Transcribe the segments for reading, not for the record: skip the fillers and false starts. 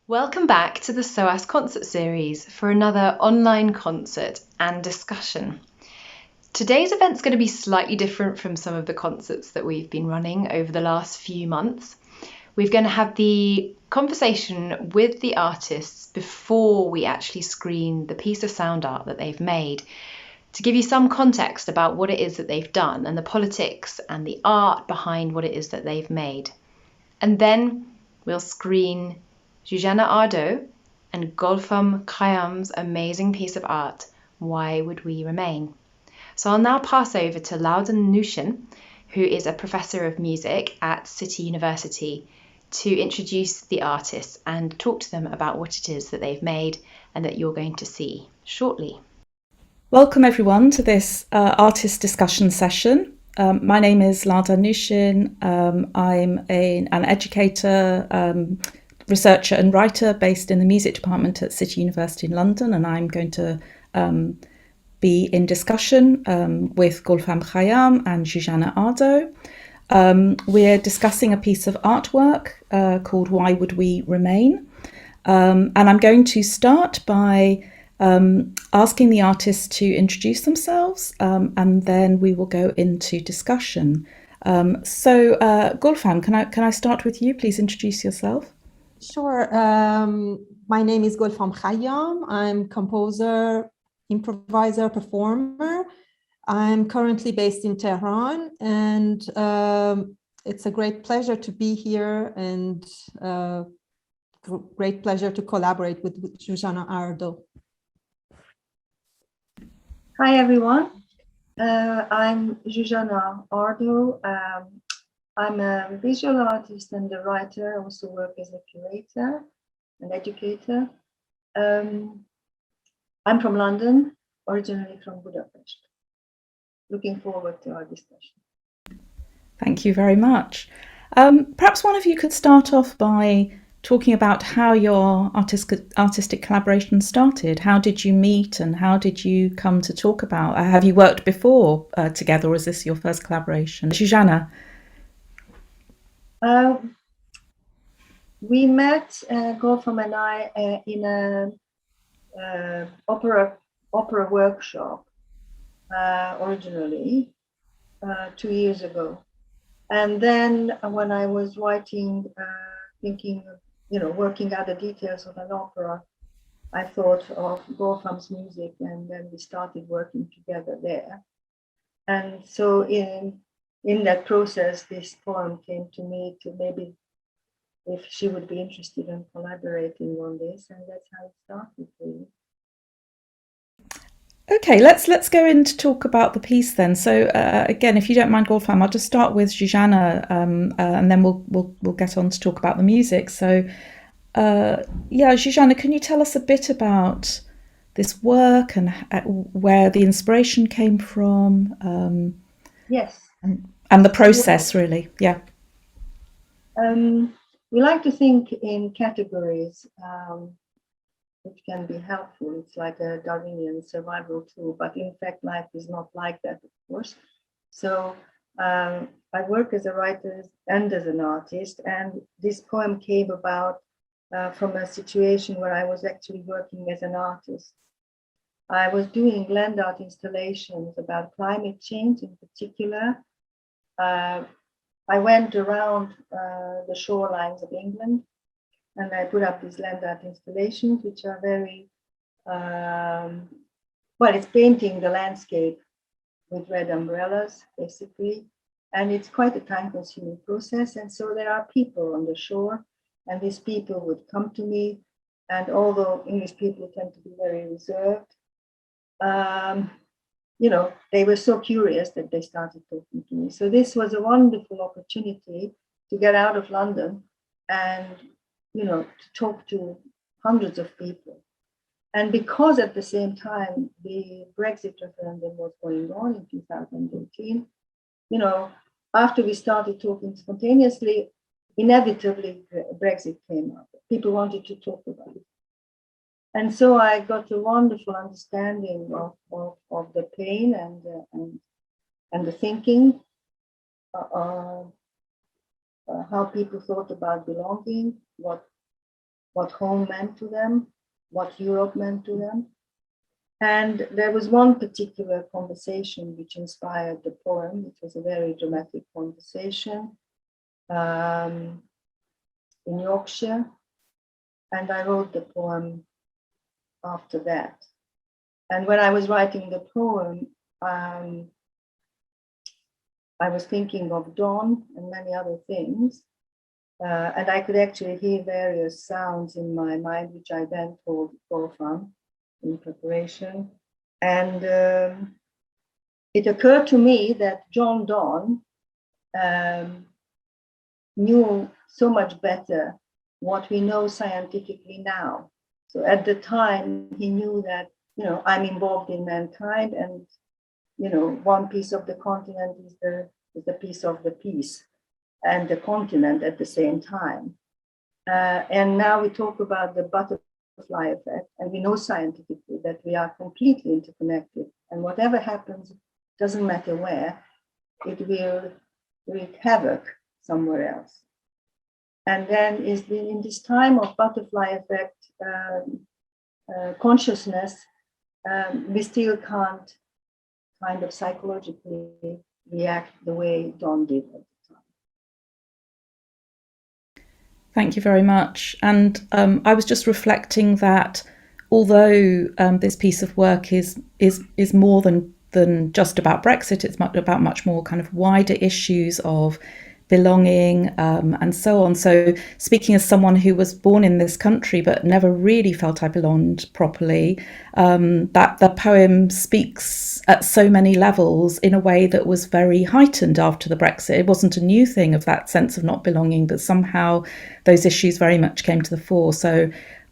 Welcome back to the SOAS Concert Series for another online concert and discussion. Today's event's going to be slightly different from some of the concerts that we've been running over the last few months. We're going to have the conversation with the artists before we actually screen the piece of sound art that they've made, to give you some context about what it is that they've done and the politics and the art behind what it is that they've made. And then we'll screen Zsuzsanna Ardot and Golfam Khayyam's amazing piece of art, Why Would We Remain? So I'll now pass over to Lauda Nushin, who is a professor of music at City University, to introduce the artists and talk to them about what it is that they've made and that you're going to see shortly. Welcome everyone to this artist discussion session. My name is Lauda Nushin. I'm an educator, researcher and writer based in the music department at City University in London, and I'm going to be in discussion with Golfam Khayyam and Zsuzsanna Ardot. We're discussing a piece of artwork called Why Would We Remain? And I'm going to start by asking the artists to introduce themselves, and then we will go into discussion. Golfam, can I start with you? Please introduce yourself. Sure. My name is Golfam Khayyam. I'm composer, improviser, performer. I'm currently based in Tehran, and it's a great pleasure to be here, and great pleasure to collaborate with Zsuzsanna Ardot. Hi everyone, I'm Zsuzsanna Ardot. I'm a visual artist and a writer. I also work as a curator and educator. I'm from London, originally from Budapest. Looking forward to our discussion. Thank you very much. Perhaps one of you could start off by talking about how your artistic collaboration started. How did you meet and how did you come to talk about? Have you worked before together, or is this your first collaboration? Zsuzsanna. We met, Golfam and I, in an opera workshop originally 2 years ago. And then when I was writing, thinking, working out the details of an opera, I thought of Golfam's music, and then we started working together there. And so in that process, this poem came to me to maybe if she would be interested in collaborating on this, and that's how it started really. Okay, let's go in to talk about the piece then. So again, if you don't mind, Golfam, I'll just start with Zsuzsanna, and then we'll get on to talk about the music. So Zsuzsanna, can you tell us a bit about this work and where the inspiration came from? Yes. And the process, really. Yeah. We like to think in categories, which can be helpful. It's like a Darwinian survival tool, but in fact, life is not like that, of course. So I work as a writer and as an artist, and this poem came about from a situation where I was actually working as an artist. I was doing land art installations about climate change in particular. I went around the shorelines of England, and I put up these land art installations, which are very, it's painting the landscape with red umbrellas, basically. And it's quite a time-consuming process. And so there are people on the shore, and these people would come to me. And although English people tend to be very reserved, they were so curious that they started talking to me. So this was a wonderful opportunity to get out of London and, to talk to hundreds of people. And because at the same time, the Brexit referendum was going on in 2018, after we started talking spontaneously, inevitably Brexit came up. People wanted to talk about it. And so I got a wonderful understanding of the pain and the thinking, how people thought about belonging, what what home meant to them, what Europe meant to them. And there was one particular conversation which inspired the poem. It was a very dramatic conversation in Yorkshire. And I wrote the poem after that. And when I was writing the poem, I was thinking of dawn and many other things. And I could actually hear various sounds in my mind, which I then told Wolfgang in preparation. And it occurred to me that John Donne knew so much better what we know scientifically now. So at the time, he knew that, I'm involved in mankind, and, one piece of the continent is the piece of the piece and the continent at the same time. And now we talk about the butterfly effect, and we know scientifically that we are completely interconnected, and whatever happens, doesn't matter where, it will wreak havoc somewhere else. And then in this time of butterfly effect consciousness, we still can't kind of psychologically react the way Don did at the time. Thank you very much. And I was just reflecting that although this piece of work is more than just about Brexit, it's about much more kind of wider issues of belonging and so on. So speaking as someone who was born in this country but never really felt I belonged properly, that the poem speaks at so many levels in a way that was very heightened after the Brexit. It wasn't a new thing of that sense of not belonging, but somehow those issues very much came to the fore. So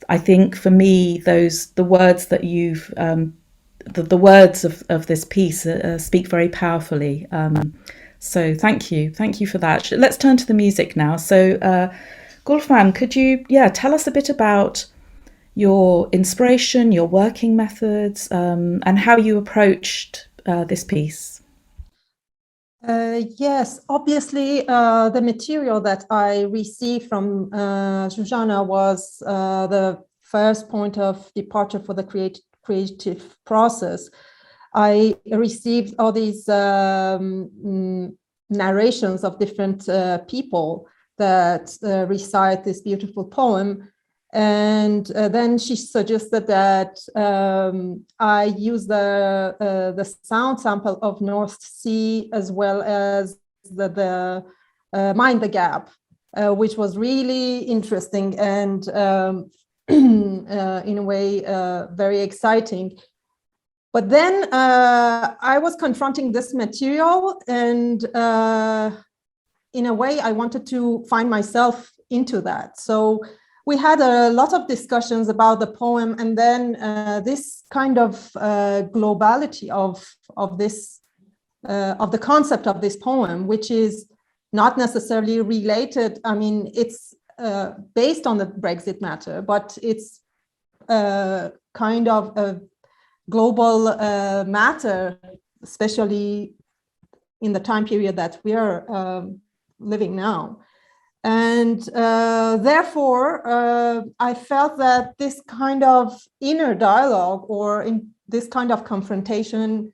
I think for me, the words that you've the words of this piece speak very powerfully. So thank you for that. Let's turn to the music now. So Gulfan, could you tell us a bit about your inspiration, your working methods, and how you approached this piece? Yes, obviously the material that I received from Zsuzsanna was the first point of departure for the creative process. I received all these narrations of different people that recite this beautiful poem. And then she suggested that I use the sound sample of North Sea as well as the Mind the Gap, which was really interesting and in a way very exciting. But then I was confronting this material, and in a way I wanted to find myself into that. So we had a lot of discussions about the poem, and then this kind of globality of the concept of this poem, which is not necessarily related. I mean, it's based on the Brexit matter, but it's kind of a global matter, especially in the time period that we are living now. And therefore, I felt that this kind of inner dialogue, or in this kind of confrontation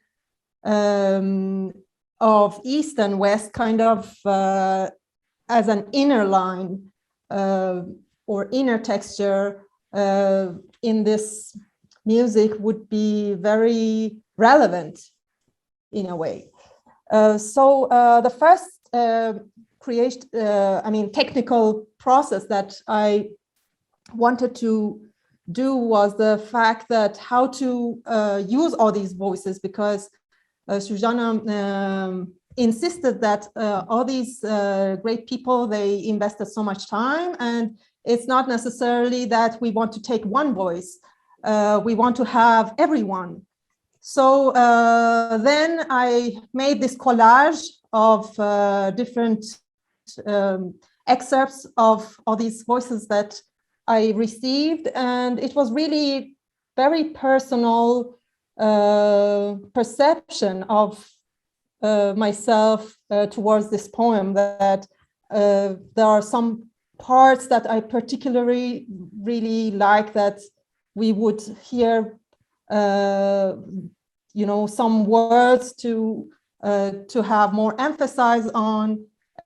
of East and West, kind of as an inner line or inner texture in this music would be very relevant in a way. So the first technical process that I wanted to do was the fact that how to use all these voices, because Zsuzsanna insisted that all these great people, they invested so much time, and it's not necessarily that we want to take one voice. We want to have everyone. So then I made this collage of different excerpts of all these voices that I received, and it was really very personal perception of myself towards this poem, that there are some parts that I particularly really like, that we would hear, some words to have more emphasis on.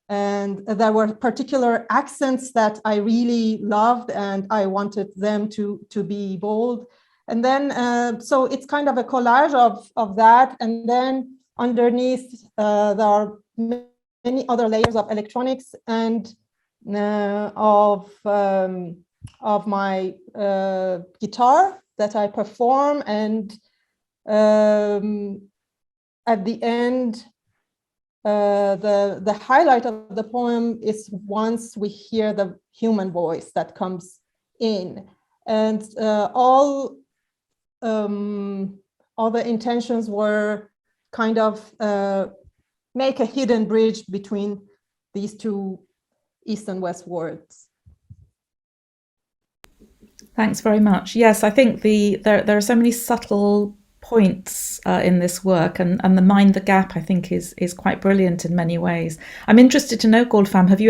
And there were particular accents that I really loved, and I wanted them to be bold. And then, so it's kind of a collage of that. And then underneath, there are many other layers of electronics and of my guitar that I perform. And at the end, the highlight of the poem is once we hear the human voice that comes in, and all the intentions were kind of make a hidden bridge between these two East and West words. Thanks very much. Yes, I think there are so many subtle points in this work, and the Mind the Gap, I think, is quite brilliant in many ways. I'm interested to know, Goldfam, have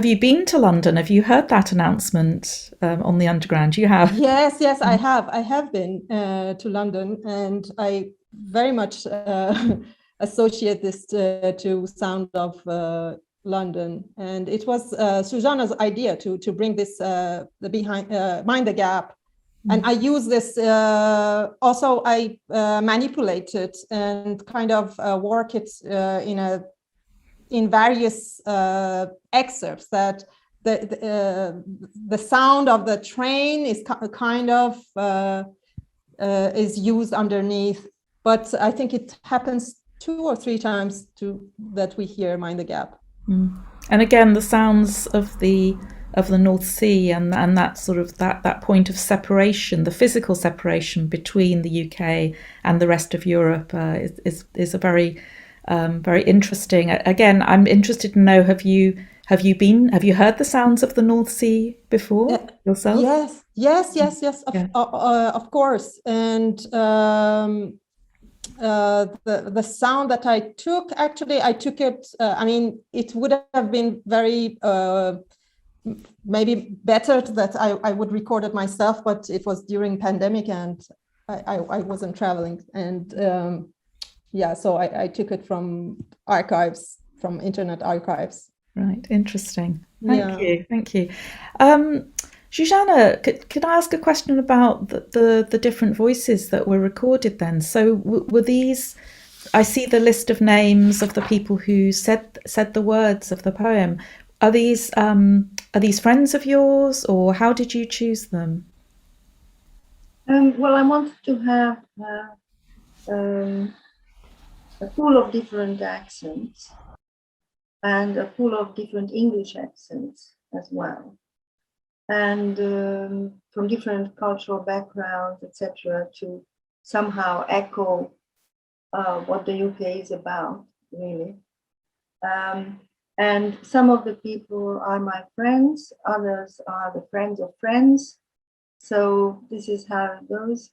you been to London? Have you heard that announcement on the Underground? You have? Yes, I have been to London, and I very much associate this to Sound of London. And it was Suzanna's idea to bring this Mind the Gap. And I use this, also I manipulate it and kind of work it in various excerpts, that the sound of the train is kind of is used underneath. But I think it happens 2 or 3 times that we hear Mind the Gap. And again, the sounds of the North Sea and that sort of that point of separation, the physical separation between the UK and the rest of Europe is a very very interesting. Again, I'm interested to know, have you heard the sounds of the North Sea before yourself? Yes, of course. And the sound that I took, actually, I took it, I mean, it would have been very maybe better that I would record it myself, but it was during pandemic and I wasn't traveling. And so I took it from archives, from internet archives. Right, interesting. Thank you. Zsuzsanna, could I ask a question about the different voices that were recorded then? So were these, I see the list of names of the people who said the words of the poem. Are these friends of yours, or how did you choose them? Well, I wanted to have a pool of different accents and a pool of different English accents as well, and from different cultural backgrounds, etc., to somehow echo what the UK is about, really. And some of the people are my friends, others are the friends of friends. So this is how it goes.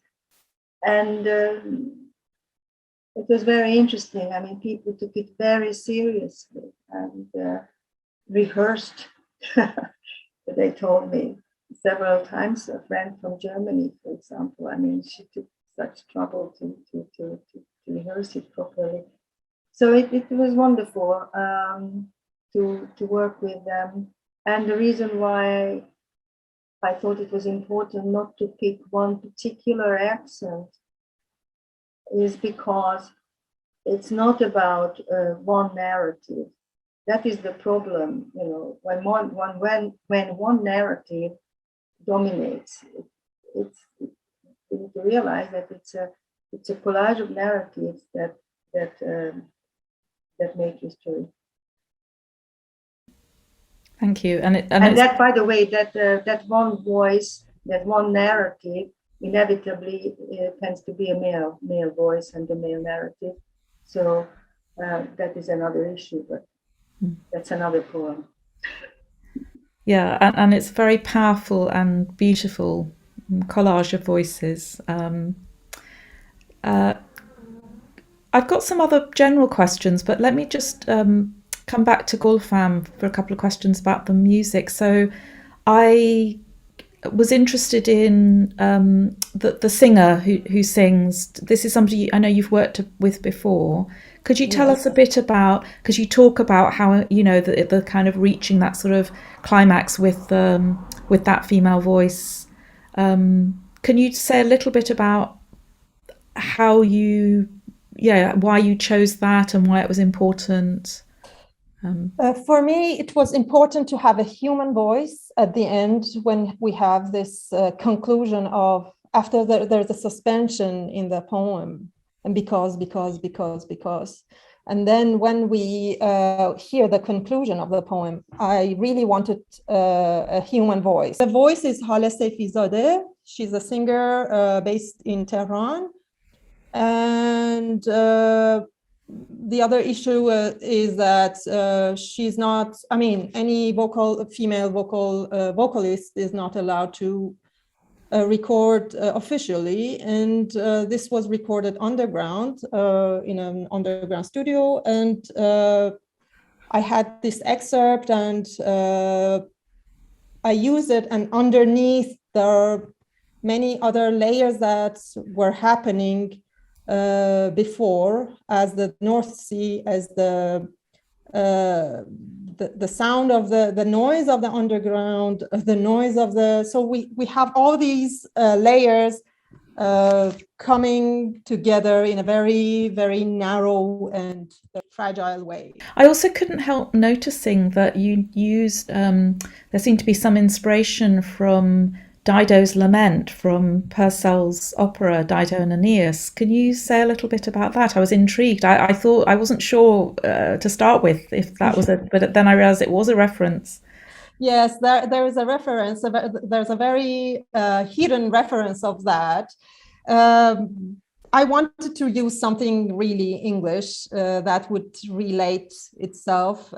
And it was very interesting. I mean, people took it very seriously and rehearsed. They told me several times. A friend from Germany, for example, I mean, she took such trouble to rehearse it properly. So it was wonderful to work with them. And the reason why I thought it was important not to pick one particular accent is because it's not about one narrative. That is the problem, you know, when one narrative dominates, you need to realize that it's a collage of narratives that make history. Thank you. And that, by the way, that one voice, that one narrative, inevitably tends to be a male voice and a male narrative. So that is another issue, but that's another poem. Yeah, and it's a very powerful and beautiful collage of voices. I've got some other general questions, but let me just come back to Gulfam for a couple of questions about the music. So I was interested in the singer who sings. This is somebody I know you've worked with before. Could you tell us a bit about, because you talk about how, you know, the kind of reaching that sort of climax with that female voice. Can you say a little bit about how why you chose that and why it was important? For me, it was important to have a human voice at the end when we have this conclusion of, after there's a suspension in the poem, and because. And then when we hear the conclusion of the poem, I really wanted a human voice. The voice is Hale Seyfizadeh. She's a singer based in Tehran. And the other issue is that she's not, I mean, any female vocalist is not allowed to record officially. And this was recorded underground in an underground studio. And I had this excerpt and I used it, and underneath there are many other layers that were happening before, as the North Sea, as the sound of the noise of the underground, the noise of the, so we have all these layers coming together in a very, very narrow and fragile way. I also couldn't help noticing that you used, there seemed to be some inspiration from Dido's Lament from Purcell's opera Dido and Aeneas. Can you say a little bit about that? I was intrigued. I thought, I wasn't sure to start with if that was but then I realized it was a reference. Yes, there is a reference. There's a very hidden reference of that. I wanted to use something really English that would relate itself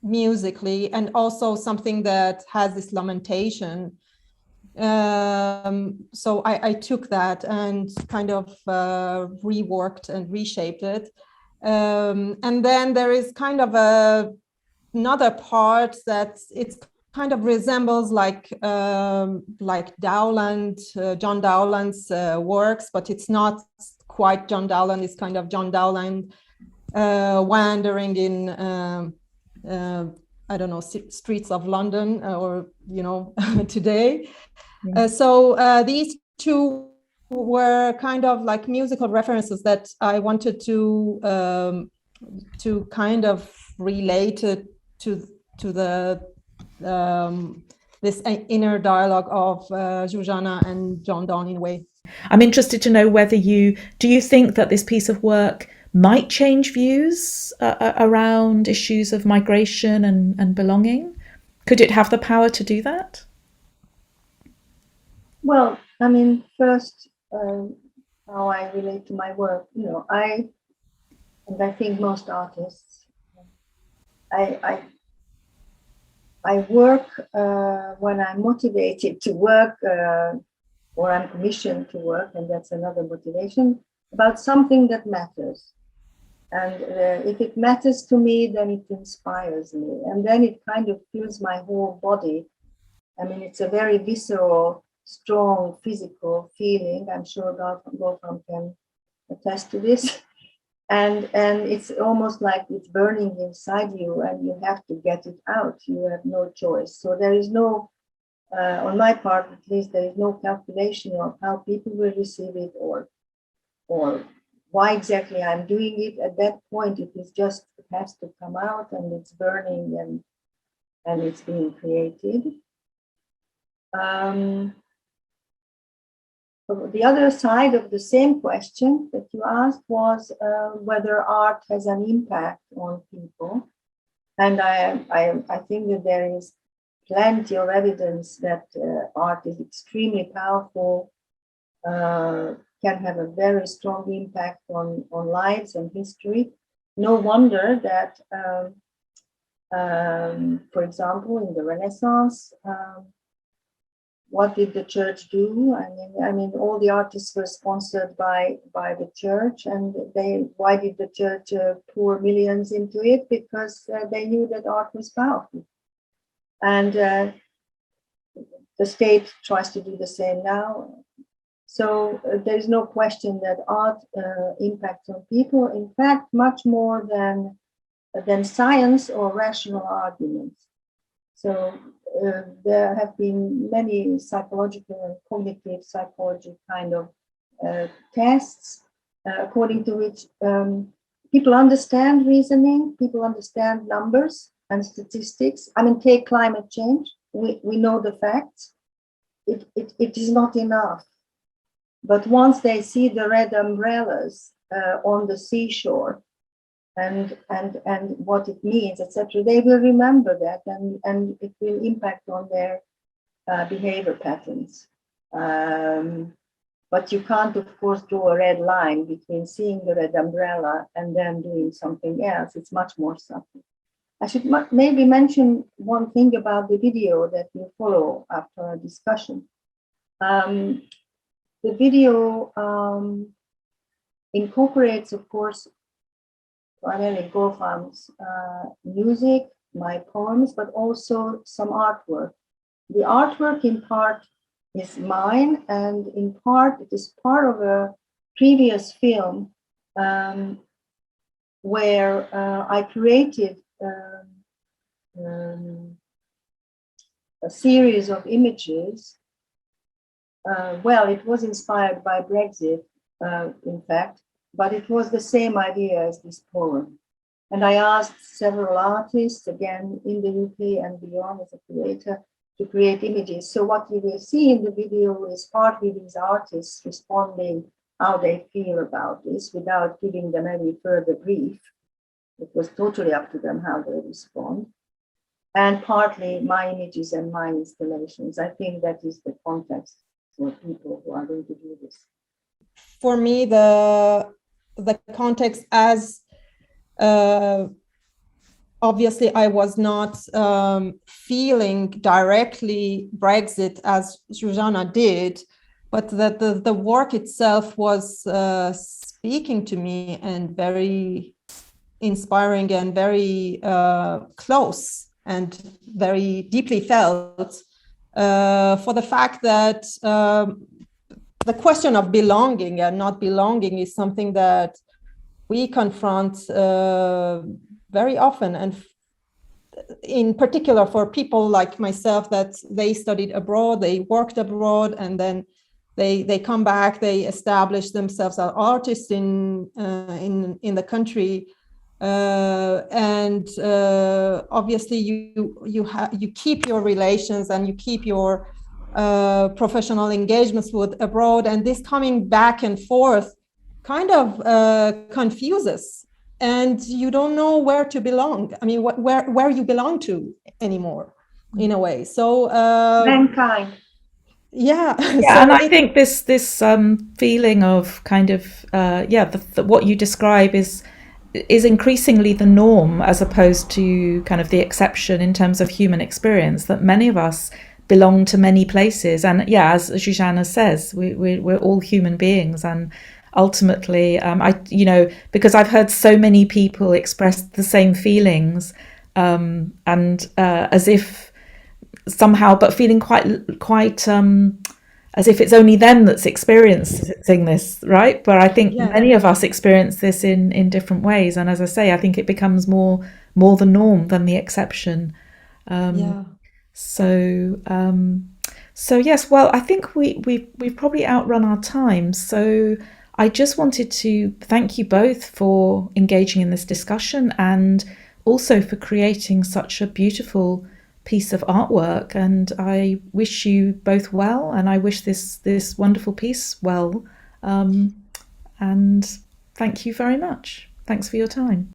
musically, and also something that has this lamentation. So I took that and kind of reworked and reshaped it. And then there is kind of another part that it's kind of resembles like Dowland, John Dowland's works, but it's not quite John Dowland. It's kind of John Dowland wandering in I don't know, streets of London or, you know, today. So these two were kind of like musical references that I wanted to kind of relate it to the this inner dialogue of Zsuzsanna and John Donne in a way. I'm interested to know whether do you think that this piece of work might change views around issues of migration and belonging? Could it have the power to do that? Well, I mean, first, how I relate to my work, you know, I think most artists, I work when I'm motivated to work, or I'm commissioned to work, and that's another motivation, about something that matters. And if it matters to me, then it inspires me, and then it kind of fills my whole body. I mean, it's a very visceral, strong physical feeling. I'm sure Wolfram can attest to this. And it's almost like it's burning inside you, and you have to get it out. You have no choice. So there is no, on my part at least, there is no calculation of how people will receive it or why exactly I'm doing it. At that point, it has to come out, and it's burning and it's being created. The other side of the same question that you asked was whether art has an impact on people. And I think that there is plenty of evidence that art is extremely powerful, can have a very strong impact on lives and history. No wonder that, for example, in the Renaissance, what did the church do? I mean, all the artists were sponsored by the church, and why did the church pour millions into it? Because they knew that art was powerful, and the state tries to do the same now. So there is no question that art impacts on people. In fact, much more than science or rational arguments. So there have been many psychological and cognitive psychology kind of tests, according to which people understand reasoning, people understand numbers and statistics. I mean, take climate change. We know the facts. It is not enough. But once they see the red umbrellas on the seashore, and what it means, etc., they will remember that, and it will impact on their behavior patterns. But you can't, of course, draw a red line between seeing the red umbrella and then doing something else. It's much more subtle. I should maybe mention one thing about the video that will follow after our discussion. The video incorporates, of course, primarily Gulfam's music, my poems, but also some artwork. The artwork in part is mine, and in part it is part of a previous film where I created a series of images. Well, it was inspired by Brexit, in fact, but it was the same idea as this poem. And I asked several artists, again, in the UK and beyond as a creator, to create images. So what you will see in the video is partly these artists responding how they feel about this without giving them any further brief. It was totally up to them how they respond. And partly my images and my installations. I think that is the context for people who are going to do this. For me, the context, as obviously I was not feeling directly Brexit as Zsuzsanna did, but that the work itself was speaking to me and very inspiring and very close and very deeply felt for the fact that the question of belonging and not belonging is something that we confront very often, and in particular for people like myself that they studied abroad, they worked abroad, and then they come back, they establish themselves as artists in the country, and obviously you keep your relations and you keep your professional engagements with abroad, and this coming back and forth kind of confuses, and you don't know where to belong. I mean, where you belong to anymore, in a way. So mankind. Yeah. Yeah, so and I think this feeling of kind of what you describe is increasingly the norm as opposed to kind of the exception in terms of human experience, that many of us belong to many places. And yeah, as Zsuzsanna says, we're all human beings, and ultimately because I've heard so many people express the same feelings, and as if somehow, but feeling quite as if it's only them that's experiencing this, right? But I think many of us experience this in different ways, and as I say, I think it becomes more the norm than the exception. So yes, well, I think we've probably outrun our time. So I just wanted to thank you both for engaging in this discussion, and also for creating such a beautiful piece of artwork. And I wish you both well, and I wish this wonderful piece well. And thank you very much. Thanks for your time.